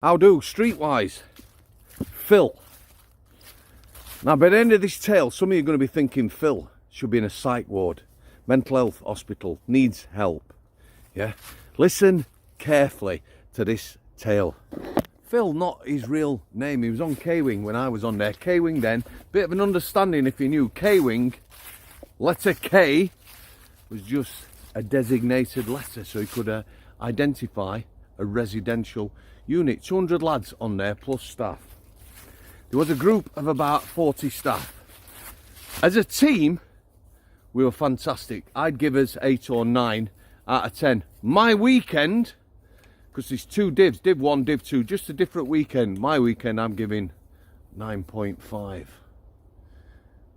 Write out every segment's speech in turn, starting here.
How do, Streetwise? Phil. Now, by the end of this tale, some of you are going to be thinking Phil should be in a psych ward, mental health hospital, needs help. Yeah? Listen carefully to this tale. Phil, not his real name. He was on K-Wing when I was on there. K-Wing then, bit of an understanding if you knew. K-Wing, letter K, was just a designated letter, so he could identify a residential unit. 200 lads on there, plus staff. There was a group of about 40 staff. As a team, we were fantastic. I'd give us 8 or 9 out of 10. My weekend, because there's 2 divs, div 1, div 2, just a different weekend. My weekend, I'm giving 9.5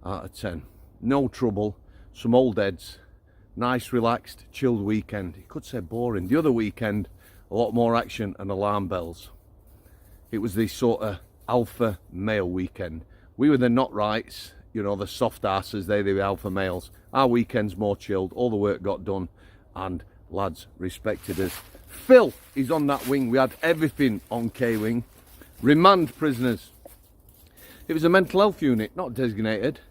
out of 10. No trouble, some old heads, nice, relaxed, chilled weekend. You could say boring. The other weekend, a lot more action and alarm bells. It was this sort of alpha male weekend. We were the not rights, you know, the soft asses, they were alpha males. Our weekend's more chilled, all the work got done, and lads respected us. Phil is on that wing. We had everything on K-Wing. Remand prisoners. It was a mental health unit, not designated,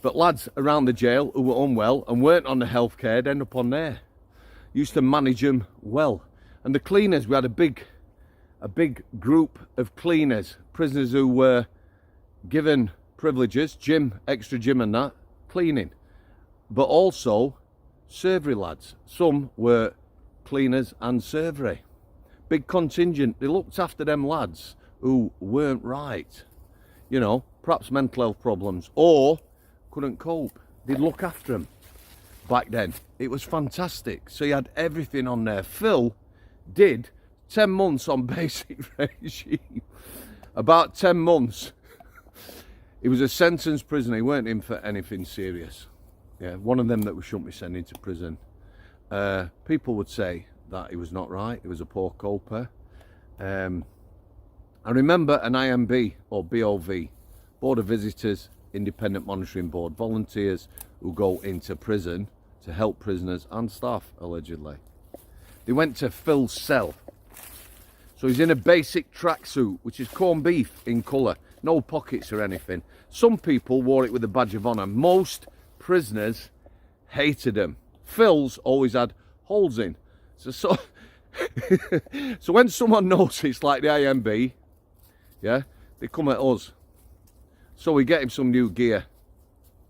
but lads around the jail who were unwell and weren't on the healthcare, they'd end up on there. Used to manage them well. And the cleaners, we had a big group of cleaners, prisoners who were given privileges, gym, extra gym and that, cleaning. But also servery lads. Some were cleaners and servery. Big contingent. They looked after them lads who weren't right. You know, perhaps mental health problems or couldn't cope. They'd look after them back then. It was fantastic. So you had everything on there. Phil did 10 months on basic regime. About 10 months. He was a sentenced prisoner. He weren't in for anything serious. Yeah, one of them that we shouldn't be sending to prison. People would say that he was not right. He was a poor coper. I remember an IMB or BOV, Board of Visitors, Independent Monitoring Board, volunteers who go into prison to help prisoners and staff, allegedly. They went to Phil's cell. So he's in a basic tracksuit, which is corned beef in colour, no pockets or anything. Some people wore it with a badge of honour. Most prisoners hated him. Phil's always had holes in. So when someone noticed, like the IMB, yeah, they come at us. So we get him some new gear,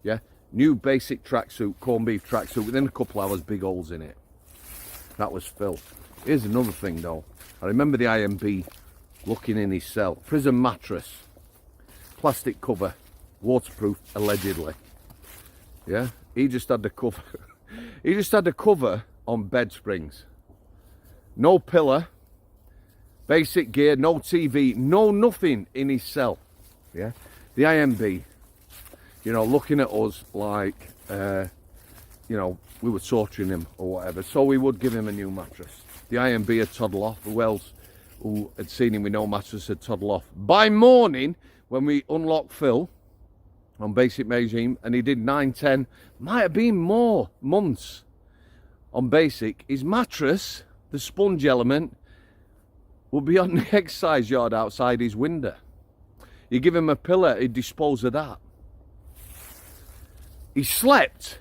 yeah, new basic tracksuit, corned beef tracksuit. Within a couple of hours, big holes in it. That was Phil. Here's another thing though. I remember the IMB looking in his cell. Prison mattress, plastic cover, waterproof, allegedly. Yeah, he just had the cover. He just had the cover on bed springs. No pillow, basic gear, no TV, no nothing in his cell. Yeah, the IMB, you know, looking at us like, you know, we were torturing him or whatever. So we would give him a new mattress. The IMB had toddle off. Who else who had seen him with no mattress had toddle off. By morning, when we unlocked Phil on basic regime, and he did 9, 10, might have been more months on basic, his mattress, the sponge element, would be on the exercise yard outside his window. You give him a pillow, he'd dispose of that. He slept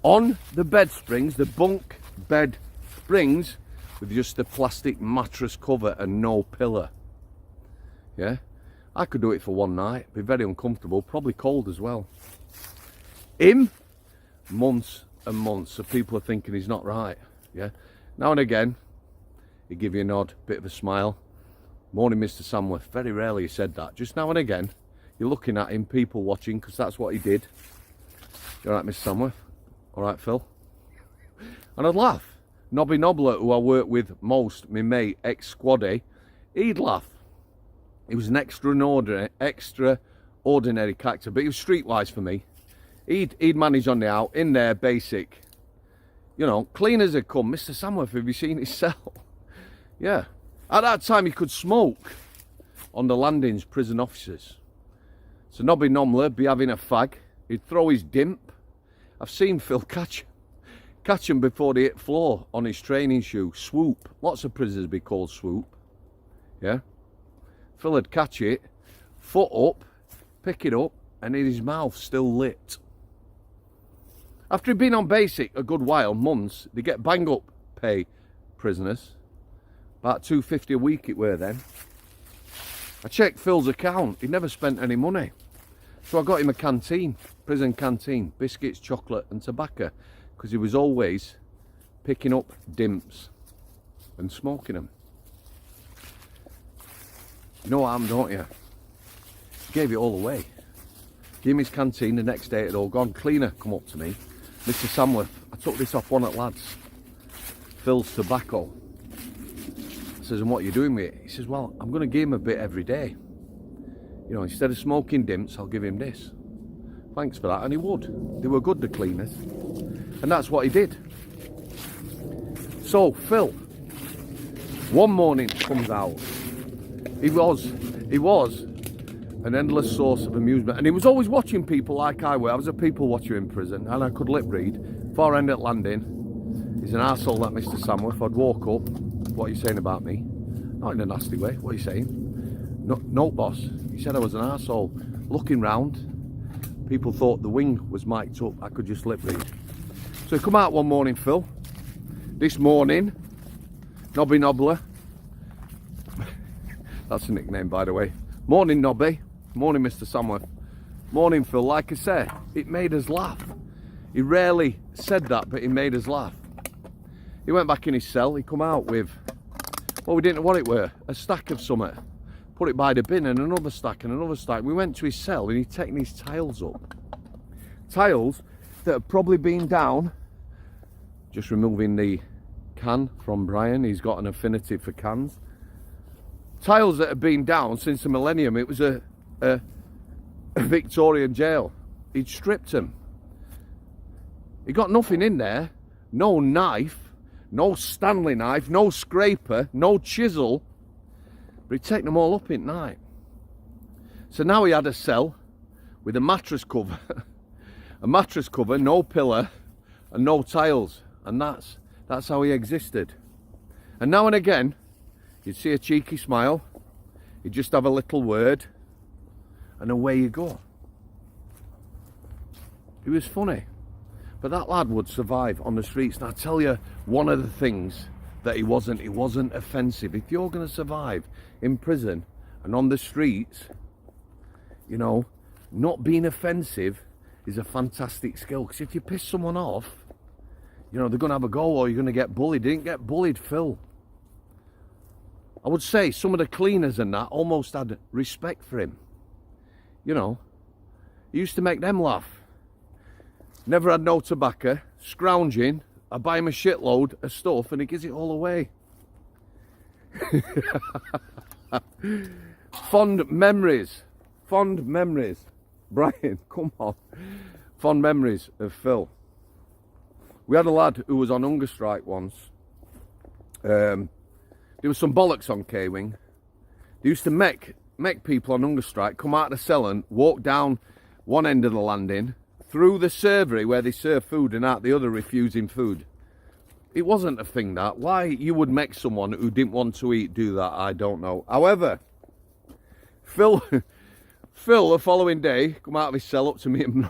on the bed springs, the bunk bed springs, with just a plastic mattress cover and no pillow. Yeah, I could do it for one night, be very uncomfortable, probably cold as well. Him, months and months, so people are thinking he's not right. Yeah, now and again, he'd give you a nod, bit of a smile. Morning, Mr. Samworth. Very rarely he said that. Just now and again, you're looking at him, people watching, because that's what he did. You all right, Mr. Samworth? All right, Phil? And I'd laugh. Nobby Nobbler, who I work with most, my mate, ex-squaddy, he'd laugh. He was an extraordinary character, but he was streetwise for me. He'd manage on the out, in there, basic. You know, cleaners had come. Mr. Samworth, have you seen his cell? Yeah. At that time, he could smoke on the landings, prison officers. So Nobby Nobbler be having a fag. He'd throw his dimp. I've seen Phil catch Catch them before they hit floor on his training shoe. Swoop. Lots of prisoners be called swoop. Yeah. Phil would catch it, foot up, pick it up, and in his mouth still lit. After he'd been on basic a good while, months, they get bang up pay, prisoners. About $2.50 a week it were then. I checked Phil's account. He'd never spent any money. So I got him a canteen, prison canteen, biscuits, chocolate and tobacco, because he was always picking up dimps and smoking them. You know what happened, don't you? He gave it all away. Gave him his canteen, the next day it had all gone. Cleaner come up to me. Mr. Samworth, I took this off one at lads. Phil's tobacco. I says, and what are you doing with it? He says, well, I'm going to give him a bit every day. You know, instead of smoking dimps, I'll give him this. Thanks for that. And he would. They were good, the cleaners. And that's what he did. So, Phil, one morning comes out. He was an endless source of amusement. And he was always watching people like I were. I was a people watcher in prison, and I could lip read. Far end at landing. He's an arsehole, that Mr. Samworth. I'd walk up. What are you saying about me? Not in a nasty way. What are you saying? No, boss. He said I was an arsehole. Looking round, people thought the wing was mic'd up. I could just lip read. So he come out one morning, Phil. This morning, Nobby Nobbler. That's a nickname, by the way. Morning, Nobby. Morning, Mr. Samworth. Morning, Phil. Like I said, it made us laugh. He rarely said that, but he made us laugh. He went back in his cell. He come out with, well, we didn't know what it were, a stack of something. Put it by the bin, and another stack and another stack. We went to his cell and he'd taken his tiles up. Tiles that had probably been down. Just removing the can from Brian. He's got an affinity for cans. Tiles that had been down since the millennium. It was a Victorian jail. He'd stripped them. He got nothing in there. No knife. No Stanley knife. No scraper. No chisel. But he'd taken them all up at night. So now he had a cell with a mattress cover. A mattress cover, no pillow, and no tiles. And that's how he existed. And now and again, you'd see a cheeky smile. He'd just have a little word. And away you go. He was funny. But that lad would survive on the streets. And I tell you, one of the things that he wasn't offensive. If you're going to survive in prison and on the streets, you know, not being offensive is a fantastic skill. Because if you piss someone off, you know, they're going to have a go or you're going to get bullied. They didn't get bullied, Phil. I would say some of the cleaners and that almost had respect for him. You know, he used to make them laugh. Never had no tobacco, scrounging. I buy him a shitload of stuff and he gives it all away. Fond memories. Brian, come on. Fond memories of Phil. We had a lad who was on hunger strike once. There was some bollocks on K-Wing. They used to make people on hunger strike come out of the cell and walk down one end of the landing, through the servery where they serve food and out the other refusing food. It wasn't a thing that. Why you would make someone who didn't want to eat do that, I don't know. However, Phil the following day, come out of his cell up to me and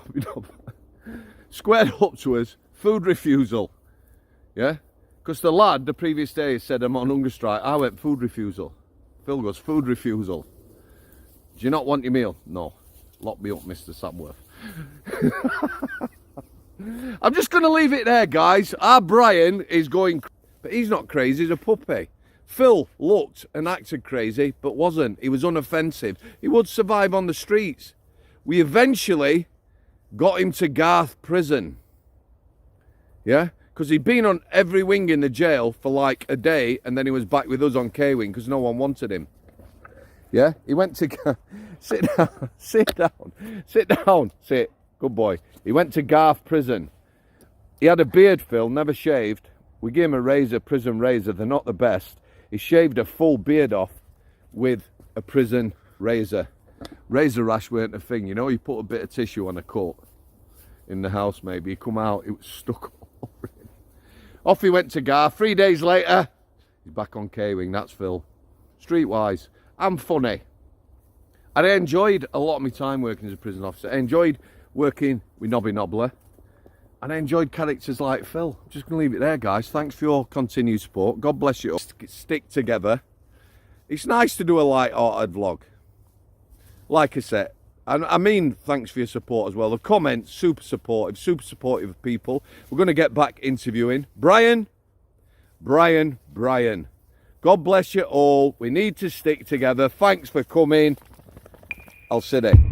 squared up to us, food refusal. Yeah? Because the lad the previous day said I'm on hunger strike. I went food refusal. Phil goes, food refusal. Do you not want your meal? No. Lock me up, Mr. Samworth. I'm just going to leave it there, guys. Our Brian is going, but he's not crazy, he's a puppy. Phil looked and acted crazy, but wasn't. He was unoffensive. He would survive on the streets. We eventually got him to Garth prison. Yeah? Because he'd been on every wing in the jail for like a day, and then he was back with us on K-Wing because no one wanted him. Yeah? He went to... Sit down. Good boy. He went to Garth prison. He had a beard, Phil, never shaved. We gave him a razor, prison razor. They're not the best. He shaved a full beard off with a prison razor. Razor rash weren't a thing, you know. You put a bit of tissue on a cut in the house, maybe. You come out, it was stuck all over him. Off he went to Gar. 3 days later, he's back on K-Wing. That's Phil. Streetwise. I'm funny. And I enjoyed a lot of my time working as a prison officer. I enjoyed working with Nobby Nobbler. And I enjoyed characters like Phil. I'm just going to leave it there, guys. Thanks for your continued support. God bless you all. Stick together. It's nice to do a light-hearted vlog. Like I said, and I mean thanks for your support as well. The comments, super supportive of people. We're going to get back interviewing. Brian. God bless you all. We need to stick together. Thanks for coming. I'll sit there.